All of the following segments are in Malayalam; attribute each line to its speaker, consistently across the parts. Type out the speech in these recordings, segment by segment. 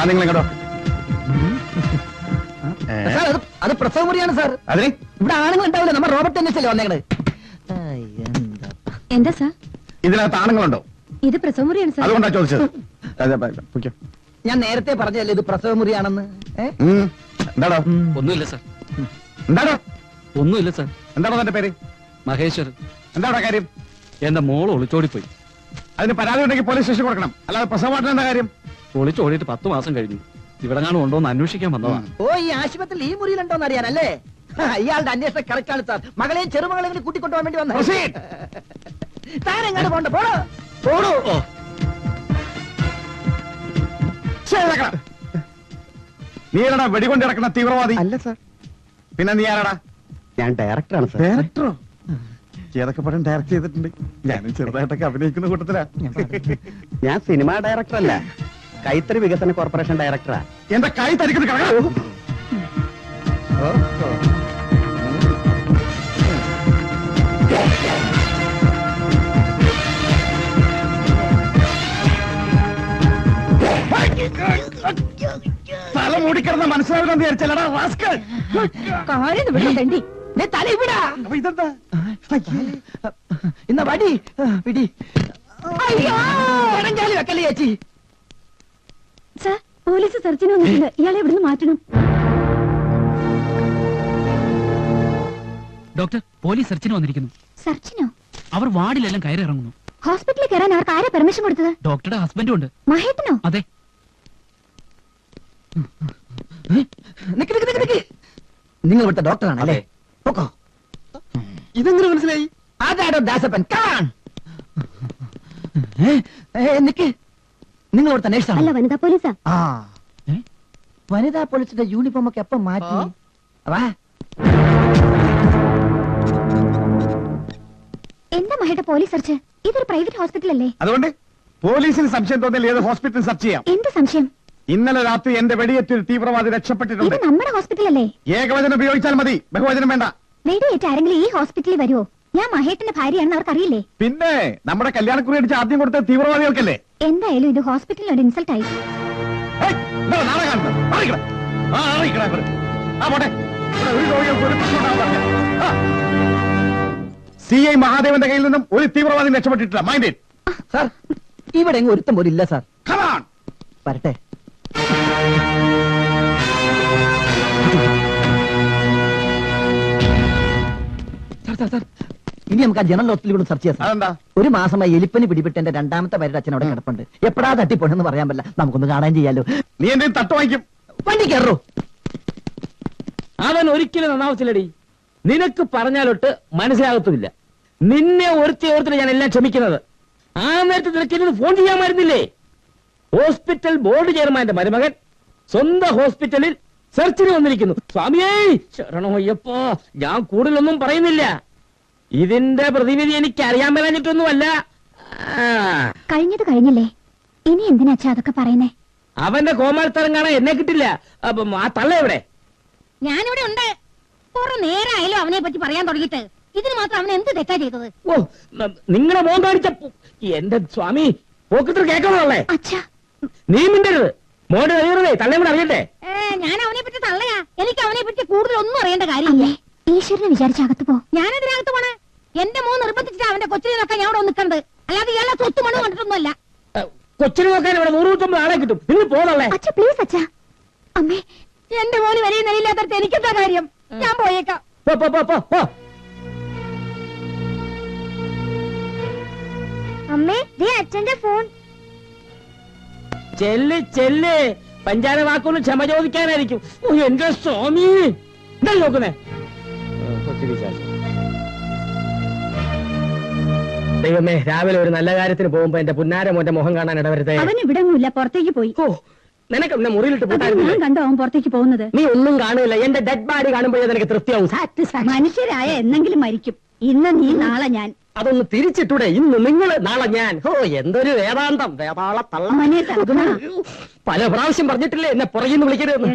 Speaker 1: നിങ്ങൾ കേട്ടോ.
Speaker 2: അത് പ്രസവ മുറിയാണ് സാർ.
Speaker 1: അതിന്
Speaker 2: ഇവിടെ ആണുങ്ങൾ ഉണ്ടാവില്ല. നമ്മൾ റോബർട്ട് അന്വേഷിച്ചല്ലേ വന്നേക്കണ്.
Speaker 3: എന്താ സാർ?
Speaker 1: ഇതിനകത്ത് ആണുങ്ങളുണ്ടോ?
Speaker 3: ഇത് പ്രസവ മുറിയാണ് സാർ.
Speaker 1: അതുകൊണ്ടാ ചോദിച്ചത്.
Speaker 2: ഞാൻ നേരത്തെ പറഞ്ഞല്ലേ ഇത് പ്രസവ മുറിയാണെന്ന്.
Speaker 1: എന്താടോ?
Speaker 4: ഒന്നുമില്ല സാർ.
Speaker 1: എന്താടോ?
Speaker 4: ഒന്നുമില്ല സാർ.
Speaker 1: എന്താണോ തന്റെ പേര്?
Speaker 4: മഹേശ്വരൻ.
Speaker 1: എന്താടാ കാര്യം?
Speaker 4: എന്റെ മോള് ഒളിച്ചോടിപ്പോയി.
Speaker 1: അതിന് പരാതി ഉണ്ടെങ്കിൽ പോലീസ് സ്റ്റേഷൻ കൊടുക്കണം. അല്ലാതെ പ്രസവമായിട്ട് എന്താ കാര്യം?
Speaker 4: ഒളിച്ചോടിയിട്ട് 10 മാസം കഴിഞ്ഞു. ഇവിടെ കാണും ഉണ്ടോന്ന് അന്വേഷിക്കാൻ വന്നതാണ്.
Speaker 2: ഓ, ഈ ആശുപത്രിയിൽ ഈ മുറിയിലുണ്ടോന്ന് അറിയാനല്ലേ? ഇയാളുടെ അന്വേഷണം കറക്റ്റാണ് സാർ. മകളെയും ചെറുമകളെയും കൂട്ടിക്കൊണ്ടുപോകാൻ വേണ്ടി വന്ന താനെങ്ങാണ്ട് പോണ്ട. പോടോ പോടോ.
Speaker 1: നീ ആരാടാ വെടികൊണ്ട് കിടക്കുന്ന തീവ്രവാദി?
Speaker 5: അല്ല സാർ.
Speaker 1: പിന്നെ നീ ആരാടാ?
Speaker 5: ഞാൻ ഡയറക്ടറാണ് സാർ.
Speaker 1: ഡയറക്ടറോ? ഏതൊക്കെ പടം ഡയറക്ട് ചെയ്തിട്ടുണ്ട്? ഞാനും ചെറുതായിട്ടൊക്കെ അഭിനയിക്കുന്ന കൂട്ടത്തിലാ.
Speaker 5: ഞാൻ സിനിമ ഡയറക്ടർ അല്ല, കൈത്തറി വികസന കോർപ്പറേഷൻ ഡയറക്ടറാ.
Speaker 1: എന്റെ കൈ തരിക്കുന്ന തല മൂടിക്കിടന്ന മനസ്സിലാവില്ലെന്ന് വിചാരിച്ചല്ലടാ റാസ്കൽ.
Speaker 2: തല ഇവിടാ.
Speaker 1: ഇതെന്താ?
Speaker 2: ഇന്ന വടി പിടി. ഇടങ്കാലി വെക്കല്ലേ ചേച്ചി.
Speaker 3: സാർ, പോലീസ് സെർച്ചിന് വന്നിട്ടുണ്ട്. ഇയാളെ ഇവിടുന്ന് മാറ്റണം.
Speaker 4: ഡോക്ടർ, പോലീസ് സെർച്ചിന് വന്നിരിക്കുന്നു.
Speaker 3: സെർച്ചിനോ?
Speaker 4: അവർ വാർഡിലെല്ലാം കയറി ഇറങ്ങുന്നു.
Speaker 3: ഹോസ്പിറ്റലിൽ കയറാൻ അവർക്ക് ആരാ പെർമിഷൻ കൊടുത്തത്?
Speaker 4: ഡോക്ടറുടെ ഹസ്ബൻഡും ഉണ്ട്.
Speaker 3: മഹേട്ടനോ?
Speaker 4: അതെ.
Speaker 2: നിങ്ങൾ ഇവിടുത്തെ ഡോക്ടറാണല്ലേ? പൊക്കോ.
Speaker 5: ഇതെങ്ങനെ മനസ്സിലായി?
Speaker 2: അതാടോ ദാസപ്പൻ. നിക്ക്. നിങ്ങൾ ഇവിടുത്തെ നേഴ്സാണ്?
Speaker 3: അല്ല, വനിതാ പോലീസാ.
Speaker 2: ആ, വനിതാ പോലീസിന്റെ യൂണിഫോം ഒക്കെ എപ്പം മാറ്റി? വാ.
Speaker 3: എന്താ മഹേട്ട പോലീസ് സെർച്ച്? ഇതൊരു പ്രൈവറ്റ് ഹോസ്പിറ്റൽ അല്ലേ?
Speaker 1: അതുകൊണ്ട് പോലീസിന് സംശയം തോന്നിയാൽ ഏത് ഹോസ്പിറ്റൽ സെർച്ച് ചെയ്യാം.
Speaker 3: എന്ത് സംശയം?
Speaker 1: ഇന്നലെ രാത്രി എന്റെ വെടിയേറ്റൊരു തീവ്രവാദി രക്ഷപ്പെട്ടിട്ടുണ്ട്.
Speaker 3: ഇത് നമ്മുടെ ഹോസ്പിറ്റൽ അല്ലേ?
Speaker 1: ഏകവചനം ഉപയോഗിച്ചാൽ മതി, ബഹുവചനം വേണ്ട.
Speaker 3: വെടിയേറ്റ് ആരെങ്കിലും ഈ ഹോസ്പിറ്റലിൽ വരുമോ? ഞാൻ മഹേട്ടന്റെ ഭാര്യയാണെന്ന് അവർക്കറിയില്ലേ?
Speaker 1: പിന്നെ നമ്മുടെ കല്യാണക്കുറി അടിച്ച് ആദ്യം കൊടുത്ത തീവ്രവാദികൾക്കല്ലേ?
Speaker 3: എന്തായാലും ഇത് ഹോസ്പിറ്റലിനോട് ഇൻസൾട്ട് ആയി.
Speaker 1: CI മഹാദേവന്റെ കയ്യിൽ നിന്നും ഒരു തീവ്രവാദി രക്ഷപ്പെട്ടിട്ടില്ല. Mind it.
Speaker 2: സാർ, ഇവിടെ എങ്ങും ഒരുത്തം പോലും ഇല്ല സാർ.
Speaker 1: Come on.
Speaker 2: വരട്ടെ. സാർ, ഇനി നമുക്ക് ആ ജനറൽ ഹോസ്പിറ്റലിൽ സെർച്ച് ചെയ്യാം.
Speaker 1: അതെന്താ?
Speaker 2: ഒരു മാസമായി എലിപ്പനി പിടിപെട്ട് എന്റെ രണ്ടാമത്തെ പേരുടെ അച്ഛൻ അവിടെ കിടപ്പുണ്ട്. എപ്പോഴാ തട്ടിപ്പോണെന്ന് പറയാൻ പറ്റില്ല. നമുക്കൊന്ന് കാണാൻ ചെയ്യാലോ.
Speaker 1: നീ എന്തെങ്കിലും തട്ട് വാങ്ങിക്കും.
Speaker 2: വണ്ടി കയറോ?
Speaker 6: അവൻ ഒരിക്കലും നന്നാവത്തില്ലടി. നിനക്ക് പറഞ്ഞാലൊട്ട് മനസ്സിലാകത്തുമില്ല. നിന്നെ ഓർത്തിട്ട് ഞാൻ എല്ലാം ക്ഷമിക്കുന്നത്. ആ നേരത്തെ നിനക്ക് ഫോൺ ചെയ്യാമായിരുന്നില്ലേ? ഹോസ്പിറ്റൽ ബോർഡ് ചെയർമാന്റെ മരുമകൻ സ്വന്തം ഹോസ്പിറ്റലിൽ സെർച്ചിന് വന്നിരിക്കുന്നു. സ്വാമിയേ ശരണോ അയ്യപ്പോ, ഞാൻ കൂടുതലൊന്നും പറയുന്നില്ല. ഇതിന്റെ പ്രതിനിധി എനിക്ക് അറിയാൻ മേലാഞ്ഞിട്ടൊന്നുമല്ല.
Speaker 3: കഴിഞ്ഞത് കഴിഞ്ഞില്ലേ, ഇനി എന്തിനാ അതൊക്കെ പറയുന്നേ?
Speaker 6: അവന്റെ കോമാളിത്തരം കാണാൻ എന്നെ കിട്ടില്ല. അപ്പം ആ തള്ള എവിടെ?
Speaker 3: ഞാനിവിടെ ഉണ്ട്. കുറെ നേരമായാലും അവനെ പറ്റി പറയാൻ തുടങ്ങിയിട്ട്. ഇതിന് മാത്രം അവൻ എന്ത് തെറ്റാ ചെയ്തത്?
Speaker 6: ഓ, നിങ്ങളെ മോൻ കാണിച്ച എന്റെ സ്വാമി പോക്കത്തിൽ കേൾക്കണമല്ലേ? നീ മിണ്ടരുത്. മോന്റെ അറിയണേ തള്ളേ കൂടെ അറിയട്ടെ.
Speaker 3: ഞാൻ അവനെ പറ്റി തള്ളയാ. എനിക്ക് അവനെ പറ്റി കൂടുതൽ ഒന്നും അറിയേണ്ട കാര്യമില്ല. ഈശ്വരനെ വിചാരിച്ച അകത്ത് പോ. ഞാനതിനകത്ത് പോണേ. എന്റെ മോൻ നിർബന്ധിച്ചിട്ട് അവന്റെ കൊച്ചിനെ നോക്കാൻ ഞാൻ ഇവിടെ നിൽക്കണത്. അല്ലാതെ ഇയാളെ സ്വത്ത് മണ്ണ് കണ്ടിട്ടൊന്നുമല്ല.
Speaker 6: കൊച്ചിനെ നോക്കാൻ ഇവിടെ 199 ആളെ കിട്ടും. നിങ്ങൾ പോകണല്ലേ?
Speaker 3: അച്ഛാ പ്ലീസ് അച്ഛാ. അമ്മേ, എന്റെ മോന് വരെയും നിലയില്ലാത്തടത്ത് എനിക്കെന്താ കാര്യം? ഞാൻ പോയേക്കാം. അമ്മേ, അച്ഛന്റെ ഫോൺ.
Speaker 6: ചെല്ല് ചെല്ല്. പഞ്ചാര വാക്കുകൊണ്ട് ക്ഷമ ചോദിക്കാനായിരിക്കും. ഓ എന്റെ സ്വാമി, എന്താ നോക്കുന്നേ? ദൈവമേ, രാവിലെ ഒരു നല്ല കാര്യത്തിന് പോകുമ്പോ എന്റെ പുന്നാര മോന്റെ മുഖം കാണാൻ ഇടവരുത്തേ.
Speaker 3: അവൻ ഇവിടെങ്ങുമില്ല, പുറത്തേക്ക് പോയി.
Speaker 6: ഓ, നിനക്ക് എന്നെ മുറിയിലിട്ട് പോട്ടായിരുന്നു.
Speaker 3: കണ്ടോ അവൻ പുറത്തേക്ക് പോകുന്നത്?
Speaker 6: നീ ഒന്നും കാണില്ല. എന്റെ ഡെഡ് ബോഡി കാണുമ്പോഴേ നിനക്ക് തൃപ്തിയാവും.
Speaker 3: മനുഷ്യരായ എന്നെങ്കിലും മരിക്കും. ഇന്ന് നീ, നാളെ ഞാൻ.
Speaker 6: അതൊന്ന് തിരിച്ചിട്ടൂടെ? ഇന്ന് നിങ്ങൾ, നാളെ ഞാൻ. ഓ, എന്തൊരു വേദാന്തം. വേതാള തള്ള. പല പ്രാവശ്യം പറഞ്ഞിട്ടില്ലേ എന്നെ പുറകിന്ന് വിളിക്കരുത്.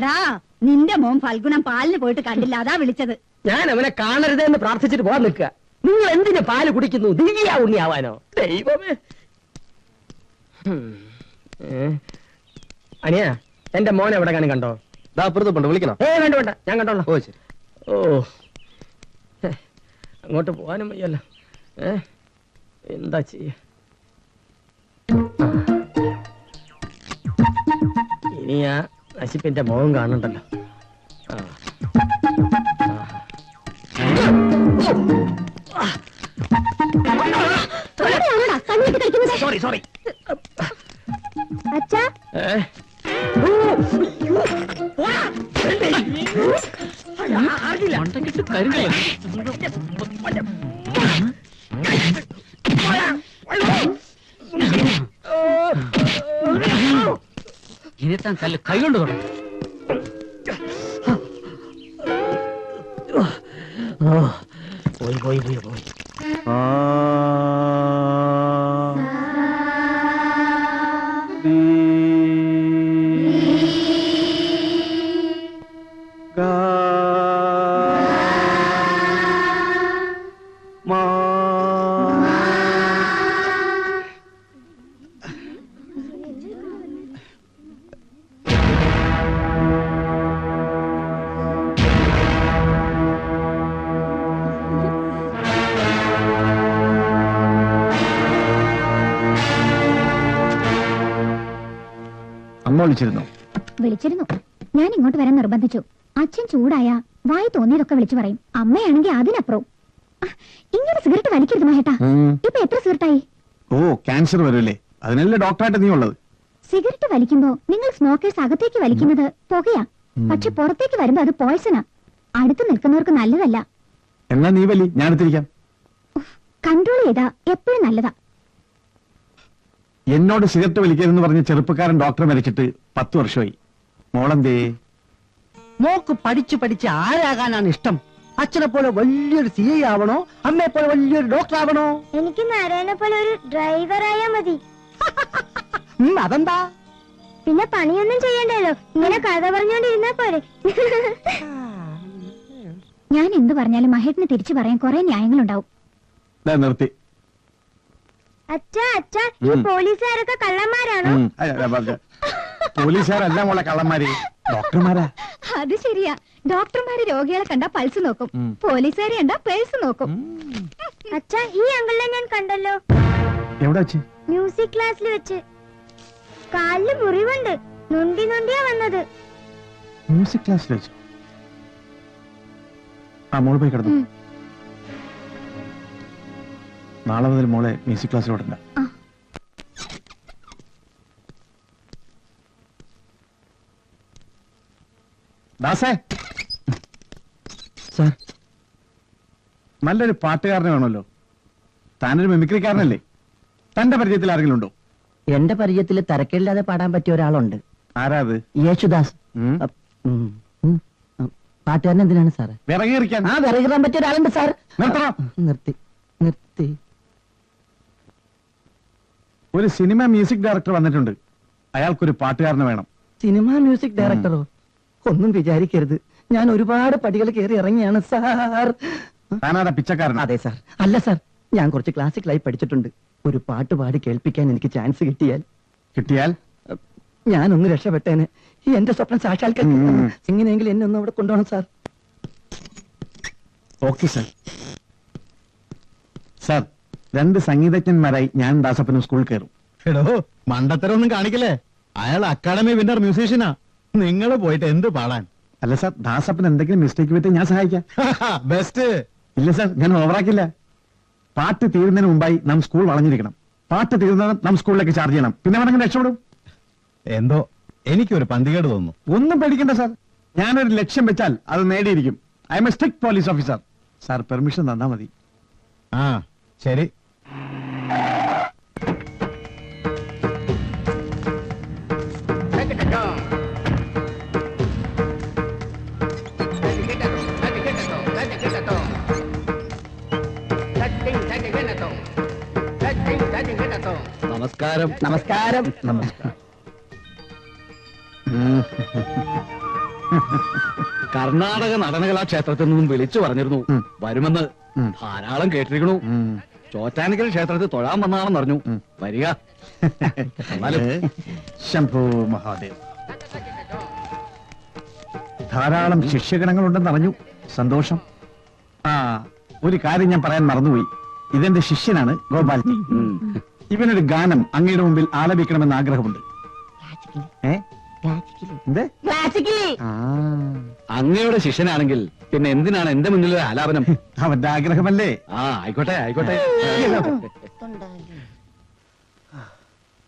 Speaker 3: നിന്റെ മോൻ ഫൽഗുണം പാലിന് പോയിട്ട് കണ്ടില്ല, അതാ വിളിച്ചത്.
Speaker 6: ഞാൻ അവനെ കാണരുതെന്ന് പ്രാർത്ഥിച്ചിട്ട് പോകാൻ നിൽക്കുക. നിങ്ങൾ എന്തിനു പാല് കുടിക്കുന്നു? ദിവ്യ ഉണ്ണിയാവാനോ? ദൈവമേ. അനിയ എന്റെ മോൻ എവിടെ കാണി കണ്ടോ?
Speaker 5: അപ്പുറത്തുണ്ട്, വിളിക്കണം.
Speaker 6: വേണ്ട വേണ്ട, ഞാൻ കണ്ടോളാം.
Speaker 5: ഓ ശരി.
Speaker 6: ഓ അങ്ങോട്ട് പോകാനും വയ്യല്ലോ. എന്താ ചെയ്യ? ഇനി ആ നശിപ്പിന്റെ മോഹം കാണണ്ടല്ലോ. Sorry sorry.
Speaker 3: അച്ഛാ
Speaker 4: ഇനിത്താൻ കല്ല് കൈകൊണ്ട് തുടങ്ങും.
Speaker 6: പോയി പോയി പോയി പോയി.
Speaker 1: അമ്മ വിളിച്ചിരുന്നു.
Speaker 3: വിളിച്ചിരുന്നു. ഞാൻ ഇങ്ങോട്ട് വരാൻ നിർബന്ധിച്ചു. അച്ഛൻ ചൂടായ വായി തോന്നിയതൊക്കെ വിളിച്ചു പറയും. അമ്മയാണെങ്കിൽ അതിനപ്പുറവും. ഇങ്ങനെ സിഗരറ്റ് വലിക്കരുത് മഹേട്ടാ. ഇപ്പൊ എത്ര സിഗരറ്റായി?
Speaker 1: ഓ, ക്യാൻസർ വരൂല്ലേ? അതിനല്ലേ ഡോക്ടറായിട്ട് നീ ഉള്ളത്.
Speaker 3: സിഗരറ്റ് വലിക്കുമ്പോ നിങ്ങൾ സ്മോക്കേഴ്സ് അകത്തേക്ക് വലിക്കുന്നത് പുകയാ. പക്ഷെ പുറത്തേക്ക് വരുമ്പോ അത് പോയ്സണാ. അടുത്ത് നിൽക്കുന്നവർക്ക് നല്ലതല്ല.
Speaker 1: എന്നാ നീ വലി, ഞാൻ എടുത്തിരിക്കാം.
Speaker 3: കൺട്രോൾ ചെയ്താ എപ്പോഴും നല്ലതാ.
Speaker 1: എന്നോട് സിഗരറ്റ് വലിക്കരുതെന്ന് പറഞ്ഞ ചെറുപ്പക്കാരൻ ഡോക്ടർ മരിച്ചിട്ട് 10 വർഷമായി. മോളെന്തേ?
Speaker 2: മോക്ക് പഠിച്ച് പഠിച്ച് ആരാകാനാണ് ഇഷ്ടം? അച്ഛനെ പോലെ വലിയൊരു CI ആവണോ, അമ്മയെ പോലെ വലിയൊരു ഡോക്ടർ ആവണോ?
Speaker 3: എനിക്ക് നാരായണനെ പോലെ ഒരു ഡ്രൈവറായാ മതി.
Speaker 2: അതെന്താ?
Speaker 3: പിന്നെ പണിയൊന്നും ചെയ്യണ്ടല്ലോ, ഇങ്ങനെ കഥ പറഞ്ഞോണ്ടിരുന്നാ പോരെ. ഞാൻ എന്ത് പറഞ്ഞാലും മഹേട്ടിന് തിരിച്ചു പറയാൻ കുറെ ന്യായങ്ങളുണ്ടാവും.
Speaker 1: നിർത്തി.
Speaker 3: അച്ഛാ അച്ഛാ, ഈ പോലീസുകാരൊക്കെ കള്ളന്മാരാണോ?
Speaker 1: പോലീസുകാരല്ല മോളെ കള്ളന്മാര്, ഡോക്ടർമാരാ.
Speaker 3: അത് ശരിയാ. ഡോക്ടർമാര് രോഗികളെ കണ്ടാ പൾസ് നോക്കും, പോലീസുകാരെ കണ്ടാ പേഴ്സ് നോക്കും. അച്ഛാ, ഈ അങ്കിളിനെ ഞാൻ കണ്ടല്ലോ.
Speaker 1: എവിടെ വെച്ച്?
Speaker 3: മ്യൂസിക് ക്ലാസ്സിൽ വെച്ച്. കാലില് മുറിവുണ്ട്, നൊണ്ടി നൊണ്ടിയാ വന്നത്.
Speaker 1: മ്യൂസിക് ക്ലാസ്സിൽ വെച്ചു. ആ, മോള് പോയി കിടന്നു. നാളെ മുതൽ മോളെ മ്യൂസിക് ക്ലാസ്സിൽ വിടണ്ട. ദാസേ, നല്ലൊരു പാട്ടുകാരനെ വേണമല്ലോ. താനൊരു മിമിക്രിക്കാരനല്ലേ? തന്റെ പരിചയത്തിൽ ആരെങ്കിലും ഉണ്ടോ?
Speaker 2: എന്റെ പരിചയത്തിൽ തരക്കേടില്ലാതെ പാടാൻ പറ്റിയ ഒരാളുണ്ട്.
Speaker 1: ആരാ അത്?
Speaker 2: യേശുദാസ്. പാട്ടുകാരൻ എന്തിനാണ് സാറ്?
Speaker 1: വിറകേറിക്കാൻ.
Speaker 2: ആ, വിറകിടാൻ പറ്റിയ ഒരാളുണ്ട് സാർ.
Speaker 1: നിർത്തണം.
Speaker 2: നിർത്തി നിർത്തി.
Speaker 1: ഒരു സിനിമ മ്യൂസിക് ഡയറക്ടർ വന്നിട്ടുണ്ട്. അയാൾക്കൊരു പാട്ടുകാരനെ വേണം.
Speaker 2: സിനിമ മ്യൂസിക് ഡയറക്ടറോ? ഒന്നും വിചാരിക്കരുത്, ഞാൻ ഒരുപാട് പടികൾ കയറി ഇറങ്ങിയാണ് സാർ.
Speaker 1: താനാടാ പിച്ചക്കാരൻ?
Speaker 2: അതെ സാർ. അല്ല സാർ, ഞാൻ കുറച്ച് ക്ലാസിക്കലായി പഠിച്ചിട്ടുണ്ട്. ഒരു പാട്ട് പാടി കേൾപ്പിക്കാൻ എനിക്ക് ചാൻസ് കിട്ടിയാൽ ഞാനൊന്ന് രക്ഷപ്പെട്ടേനെ. എന്റെ സ്വപ്നം സാക്ഷാത്കരിക്കും. എങ്ങനെയെങ്കിലും എന്നെ ഒന്ന് അവിടെ കൊണ്ടുപോകണം സാർ.
Speaker 1: Okay sir. സാർ, 2 സംഗീതജ്ഞന്മാരായി ഞാൻ ദാസപ്പനും സ്കൂളിൽ കയറും.
Speaker 7: എടോ, മണ്ടത്തരൊന്നും കാണിക്കല്ലേ. അയാൾ അക്കാഡമി വിന്നർ മ്യൂസീഷ്യനാ. നിങ്ങൾ പോയിട്ട് എന്ത് പാടാൻ?
Speaker 1: അല്ല സാർ, ദാസപ്പൻ എന്തെങ്കിലും മിസ്റ്റേക്ക് പറ്റി ഞാൻ സഹായിക്കാം.
Speaker 7: ബെസ്റ്റ്.
Speaker 1: ഇല്ല സാർ, ഞാൻ ഓവറാക്കില്ല. പാട്ട് തീരുന്നതിന് മുമ്പായി നാം സ്കൂൾ വളഞ്ഞിരിക്കണം. പാട്ട് തീർന്നത് നാം സ്കൂളിലേക്ക് ചാർജ് ചെയ്യണം. പിന്നെ വേണമെങ്കിൽ രക്ഷപ്പെടും.
Speaker 7: എന്തോ എനിക്കൊരു പന്തികേട് തോന്നുന്നു.
Speaker 1: ഒന്നും പേടിക്കണ്ട സാർ, ഞാനൊരു ലക്ഷ്യം വെച്ചാൽ അത് നേടിയിരിക്കും. I am a strict police officer. Sir permission തന്നാ മതി.
Speaker 7: ആ ശരി.
Speaker 4: നമസ്കാരം.
Speaker 2: നമസ്കാരം.
Speaker 1: നമസ്കാരം.
Speaker 4: കർണാടക നടനകലാ ക്ഷേത്രത്തിൽ നിന്നും വിളിച്ചു പറഞ്ഞിരുന്നു വരുമെന്ന്. ധാരാളം കേട്ടിരിക്കണു. ചോറ്റാനിക്കൽ ക്ഷേത്രത്തിൽ തൊഴാൻ വന്നാണെന്ന് പറഞ്ഞു. വരിക.
Speaker 1: ശംഭോ മഹാദേവ്. ധാരാളം ശിഷ്യഗണങ്ങളുണ്ടെന്ന് അറിഞ്ഞു. സന്തോഷം. ആ, ഒരു കാര്യം ഞാൻ പറയാൻ മറന്നുപോയി. ഇതെന്റെ ശിഷ്യനാണ് ഗോപാൽജി. ഇവനൊരു ഗാനം അങ്ങയുടെ മുമ്പിൽ ആലപിക്കണമെന്ന് ആഗ്രഹമുണ്ട്. ഏ? എന്ത്? ആ,
Speaker 4: അങ്ങയുടെ ശിഷ്യനാണെങ്കിൽ പിന്നെ എന്തിനാണ് എന്റെ മുന്നിൽ ആലാപനം?
Speaker 1: അവന്റെ ആഗ്രഹമല്ലേ.
Speaker 4: ആ, ആയിക്കോട്ടെ ആയിക്കോട്ടെ.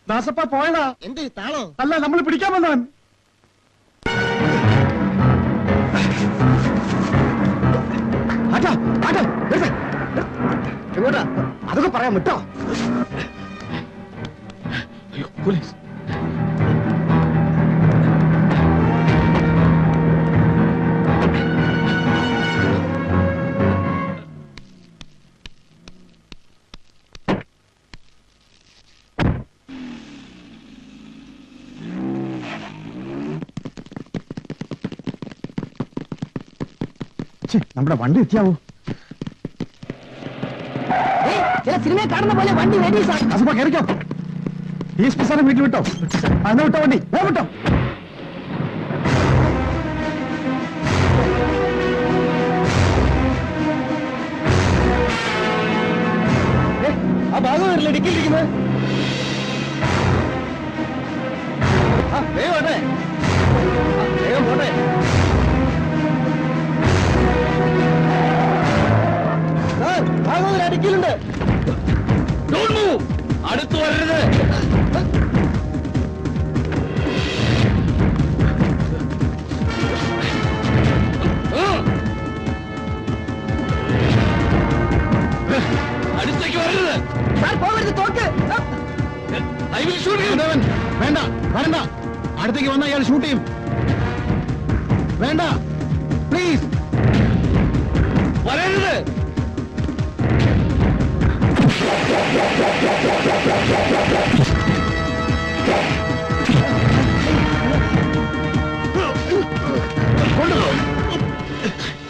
Speaker 1: ദാസപ്പ പോയടാ. എന്ത് താളോ? അല്ല, നമ്മൾ പിടിക്കാൻ വന്നവൻ. ആട്ടാ, ആട്ടാ, നിർത്ത്. എങ്ങോട്ടാ? അതൊക്കെ പറയാൻ വിട്ടോ.
Speaker 4: പോലീസ്.
Speaker 1: ഛെ, നമ്മുടെ വണ്ടി എത്തിയാവോ?
Speaker 2: ചില സിനിമയെ കാണുന്ന പോലെ വണ്ടി റെഡി സാർ.
Speaker 1: ദാസപ്പ കയറിക്കോ. ഈ സ്പെസാറെ വീട്ടിൽ വിട്ടോ. അന്ന് വിട്ടോ വണ്ടി. വിട്ടോ.
Speaker 5: ആ ഭാഗം വരില്ല, ഡിക്കിലിരിക്കുന്നത്. വേഗം പോട്ടെ, വേഗം പോട്ടെ. ഭാഗം അടിക്കലുണ്ട്.
Speaker 6: അടുത്തു വരരുത്. അടുത്തേക്ക് വരരുത്.
Speaker 2: സാർ പോകരുത്, തോക്ക്.
Speaker 6: I will shoot you.
Speaker 7: വേണ്ട വരണ്ട, അടുത്തേക്ക് വന്ന അയാൾ ഷൂട്ട് ചെയ്യും. വേണ്ട, പ്ലീസ്.
Speaker 6: വരരുത്.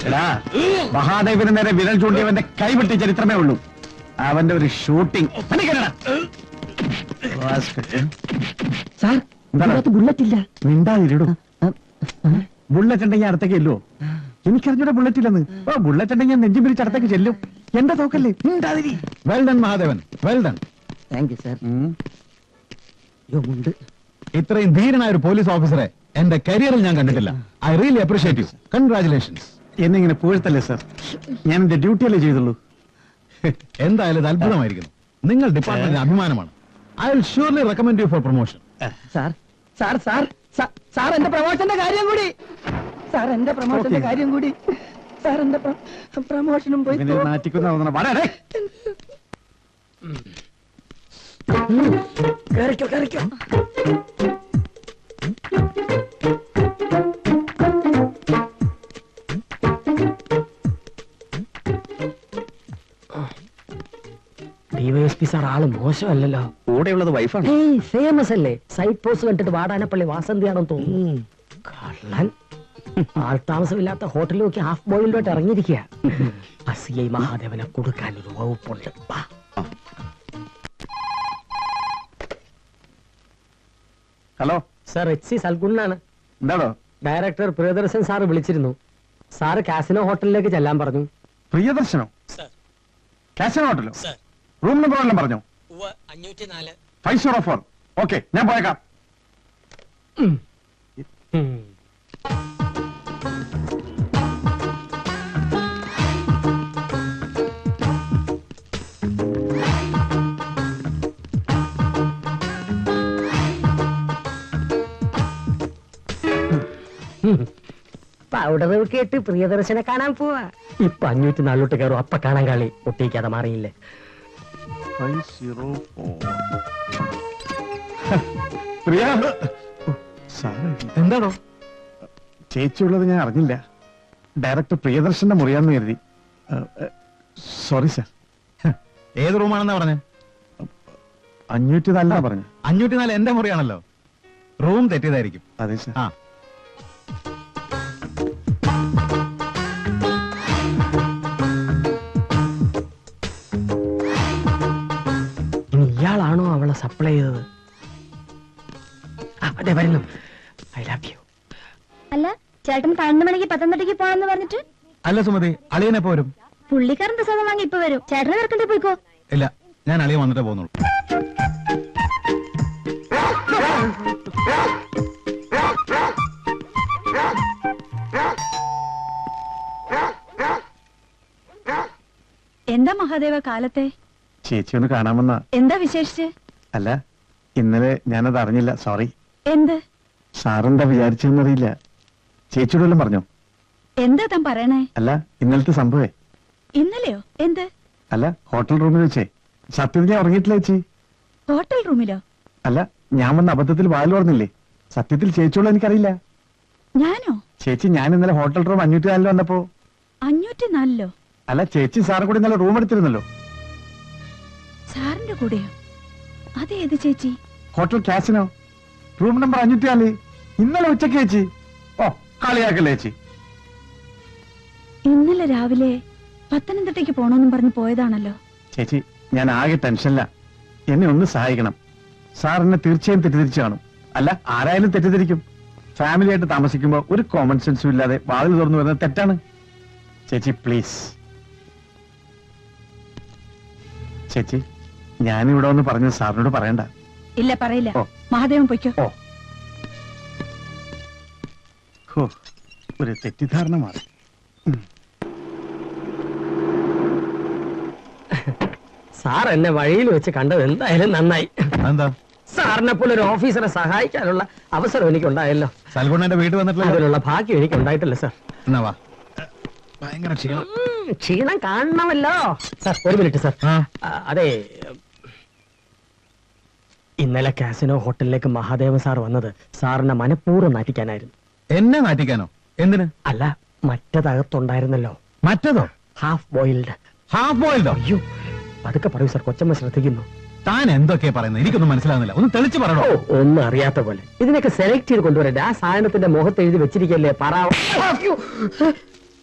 Speaker 1: എടാ, മഹാദേവന് നേരെ വിരൽ ചൂണ്ടിയവന്റെ കൈവിട്ടി ചരിത്രമേ ഉള്ളൂ. അവന്റെ ഒരു ഷൂട്ടിംഗ്.
Speaker 2: സാർ, ഇതിനകത്ത് ബുള്ളറ്റ് ഇല്ല.
Speaker 1: മിണ്ടാതിരിടും. ബുള്ളറ്റ് ഉണ്ടെങ്കിൽ അടുത്തേക്ക് ചെല്ലുവോ? എനിക്കറിഞ്ഞൂടെ ബുള്ളറ്റ് ഇല്ലെന്ന്. ഓ, ബുള്ളറ്റ് ഉണ്ടെങ്കിൽ ഞാൻ നെഞ്ചും പിരിച്ച് അടുത്തേക്ക് ചെല്ലും. എന്റെ തോക്കല്ലേ. മിണ്ടാതിരി.
Speaker 7: Well done Mahadevan, well done.
Speaker 2: Thank you sir. ഉണ്ട്.
Speaker 7: ഇത്രയും ധീരനായ ഒരു പോലീസ് ഓഫീസറെ എന്റെ കരിയറിൽ ഞാൻ കണ്ടിട്ടില്ല. I really appreciate you. Congratulations.
Speaker 1: എന്നെ ഇങ്ങനെ പുകഴ്ത്തല്ലേ സാർ. ഞാൻ എന്റെ ഡ്യൂട്ടിയല്ലേ ചെയ്തുള്ളൂ.
Speaker 7: എന്തായാലും ഇത് അത്ഭുതമായിരിക്കുന്നു. നിങ്ങൾ ഡിപ്പാർട്ട്മെന്റിന് അഭിമാനമാണ്. I will surely recommend you for promotion.
Speaker 2: Sir sir sir sir എന്റെ പ്രമോഷന്റെ കാര്യം കൂടി. സാർ എന്റെ പ്രമോഷന്റെ കാര്യം കൂടി. സാർ എന്റെ പ്രമോഷനും പോയി.
Speaker 1: ഇവനെ നാറ്റിക്കുന്ന വളരെ.
Speaker 2: കേറിക്കോ കേറിക്കോ.
Speaker 6: ഡിവൈഎസ്പി സാർ ആള് മോശമല്ലല്ലോ.
Speaker 5: കൂടെയുള്ളത് വൈഫാണ്.
Speaker 6: ഫേമസ് അല്ലേ? സൈറ്റ് പോസ്റ്റ് കണ്ടിട്ട് വാടാനപ്പള്ളി വാസന്തിയാണെന്ന് തോന്നുന്നു. കള്ളൻ. ആൾ താമസമില്ലാത്ത ഹോട്ടലിൽ നോക്കി ഹാഫ് ബോയിലോട്ട് ഇറങ്ങിയിരിക്കുക. അസിഐ മഹാദേവനെ കൊടുക്കാൻ ഒരു വകുപ്പുണ്ട്.
Speaker 1: ഹലോ
Speaker 6: സാർ, HC സൽഗുണാണ്.
Speaker 1: എന്താണോ?
Speaker 6: ഡയറക്ടർ പ്രിയദർശൻ സാർ വിളിച്ചിരുന്നു. സാറ് കാസിനോ ഹോട്ടലിലേക്ക് ചെല്ലാൻ പറഞ്ഞു.
Speaker 1: പ്രിയദർശനോ? കാസിനോ ഹോട്ടലോ? റൂം നമ്പർ വല്ലതും പറഞ്ഞോ? 504. ഓക്കെ, ഞാൻ പോയേക്കാം.
Speaker 6: പൗഡർ കേട്ട് പ്രിയദർശനെ കാണാൻ പോവാ. ഇപ്പൊ 504 കയറും. അപ്പ കാണാൻ കളി ഒട്ടിക്കാതെ മാറിയില്ലേ.
Speaker 1: 504. പ്രിയ,
Speaker 7: എന്താണോ?
Speaker 1: ചേച്ചിയുള്ളത് ഞാൻ അറിഞ്ഞില്ല. ഡയറക്ടർ പ്രിയദർശന്റെ മുറിയാന്ന് കരുതി. Sorry sir.
Speaker 7: ഏത് റൂമാണെന്നാ പറഞ്ഞേ?
Speaker 1: 504 പറഞ്ഞു.
Speaker 7: 504 എന്റെ മുറിയാണല്ലോ. റൂം തെറ്റിയതായിരിക്കും.
Speaker 1: അതെ സാർ.
Speaker 7: ആ,
Speaker 6: ഇയാളാണോ അവളെ സപ്ലൈ ചെയ്തത്? അതെ, വരുന്നു. I love you.
Speaker 3: അല്ല, ചേട്ടൻ 12 മണിക്ക് പത്തനംതിട്ടയ്ക്ക് പോകാന്ന് പറഞ്ഞിട്ട്
Speaker 7: അല്ല സുമതി, അളിയനെപ്പോ വരും?
Speaker 3: പുള്ളിക്കാരൻ പ്രസാദം വാങ്ങി ഇപ്പൊ വരും. ചേട്ടനെ തിരക്കണ്ടേ പോയിക്കോ.
Speaker 7: ഇല്ല, ഞാൻ അളിയൻ വന്നിട്ടേ പോകുന്നുള്ളൂ.
Speaker 3: എന്താ മഹാദേവ കാലത്തെ?
Speaker 1: ചേച്ചി ഒന്ന് കാണാമെന്ന.
Speaker 3: എന്താ വിശേഷിച്ച്?
Speaker 1: അല്ല, ഇന്നലെ ഞാനത് അറിഞ്ഞില്ല, സോറി.
Speaker 3: എന്ത്?
Speaker 1: സാറെന്താ വിചാരിച്ചെന്നറിയില്ല. ചേച്ചിയോട് വല്ലതും പറഞ്ഞോ?
Speaker 3: എന്താ താൻ പറയണേ?
Speaker 1: അല്ല, ഇന്നലത്തെ സംഭവേ.
Speaker 3: ഇന്നലെയോ? എന്ത്?
Speaker 1: അല്ല, ഹോട്ടൽ റൂമിൽ വെച്ചേ. സത്യത്തിൽ ഞാൻ ഉറങ്ങിയിട്ടില്ല ചേച്ചി.
Speaker 3: ഹോട്ടൽ റൂമിലോ?
Speaker 1: അല്ല, ഞാൻ വന്ന അബദ്ധത്തിൽ വാതിൽ തുറന്നില്ലേ. സത്യത്തിൽ ചേച്ചിയോട് എനിക്കറിയില്ല.
Speaker 3: ഞാനോ?
Speaker 1: ചേച്ചി, ഞാൻ ഇന്നലെ ഹോട്ടൽ റൂം 504 വന്നപ്പോ.
Speaker 3: 504?
Speaker 1: അല്ല, ചേച്ചി സാറും കൂടി ഇന്നലെ റൂം എടുത്തിരുന്നല്ലോ.
Speaker 3: സാറിന്റെ കൂടെയോ? അതേത് ചേച്ചി?
Speaker 1: Hotel casino, room number 504. ഇന്നലെ ഉച്ചക്ക് ചേച്ചി. ഓ, കളിയാക്കല്ലേ ചേച്ചി.
Speaker 3: ഇന്നലെ രാവിലെ പത്തനംതിട്ടയ്ക്ക് പോണോന്നും പറഞ്ഞ് പോയതാണല്ലോ.
Speaker 1: ചേച്ചി, ഞാൻ ആകെ ടെൻഷനില്ല. എന്നെ ഒന്ന് സഹായിക്കണം. സാർ എന്നെ തീർച്ചയായും തെറ്റിദ്ധരിച്ചു കാണും. അല്ല, ആരായാലും തെറ്റിദ്ധരിക്കും. ഫാമിലി ആയിട്ട് താമസിക്കുമ്പോ ഒരു കോമൺ സെൻസും ഇല്ലാതെ വാതിൽ തുറന്നു വരുന്നത് തെറ്റാണ്. ചേച്ചി പ്ലീസ്. ചേച്ചി, ഞാനിവിടെ ഒന്ന് പറഞ്ഞത് സാറിനോട് പറയണ്ട.
Speaker 3: ഇല്ല, പറയില്ല.
Speaker 1: ഓ.
Speaker 3: മഹാദേവൻ പൊയ്ക്കോ.
Speaker 1: ഓ, ഹോ, ഒരു തെറ്റിദ്ധാരണ മാറി.
Speaker 6: സാർ എന്നെ വഴിയിൽ വെച്ച് കണ്ടത് എന്തായാലും നന്നായി.
Speaker 7: എന്താ?
Speaker 6: സാറിനെ പോലെ ഒരു ഓഫീസറെ സഹായിക്കാനുള്ള അവസരം എനിക്ക് ഉണ്ടായല്ലോ.
Speaker 7: സൽഗുണന്റെ വീട്ടിൽ വന്നിട്ടില്ല.
Speaker 6: അതിനുള്ള ഭാഗ്യം എനിക്ക് ഉണ്ടായിട്ടില്ല സാർ.
Speaker 7: എന്നാ വാ. ഭയങ്കര ക്ഷീണം.
Speaker 6: ക്ഷീണം കാണണമല്ലോ. സാർ, ഒരു മിനിറ്റ് സാർ. അതെ, ഇന്നലെ കാസിനോ ഹോട്ടലിലേക്ക് മഹാദേവൻ സാർ വന്നത് സാറിനെ മനഃപൂർവ്വം നാറ്റിക്കാനായിരുന്നു.
Speaker 7: എന്നെ നാട്ടിക്കാനോ? എന്തിന്?
Speaker 6: അല്ല, മറ്റതകത്തുണ്ടായിരുന്നല്ലോ.
Speaker 7: മറ്റതോ?
Speaker 6: Half boiled.
Speaker 7: ഹാഫ് ബോയിൽഡോ?
Speaker 6: അയ്യോ, അതൊക്കെ പറയൂ സാർ, കൊച്ചമ്മ ശ്രദ്ധിക്കുന്നു.
Speaker 7: താൻ എന്തൊക്കെയാ പറയുന്നത്? എനിക്കൊന്നും മനസ്സിലാവുന്നില്ല. ഒന്ന് തെളിച്ച് പറയണോ?
Speaker 6: ഒന്നും അറിയാത്ത പോലെ. ഇതിനൊക്കെ സെലക്ട് ചെയ്ത് കൊണ്ടുവരട്ടെ. ആ സാധനത്തിന്റെ മുഖത്ത് എഴുതി വെച്ചിരിക്കല്ലേ പറ.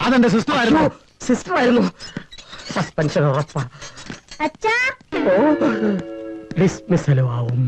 Speaker 7: അതെന്റെ സിസ്റ്റർ ആയിരുന്നു.
Speaker 6: സിസ്റ്റർ ആയിരുന്നു. സസ്പെൻഷൻ ഉറപ്പാ.
Speaker 3: അച്ഛാ,
Speaker 6: ഓ, ഡിസ്മിസലും ആവും.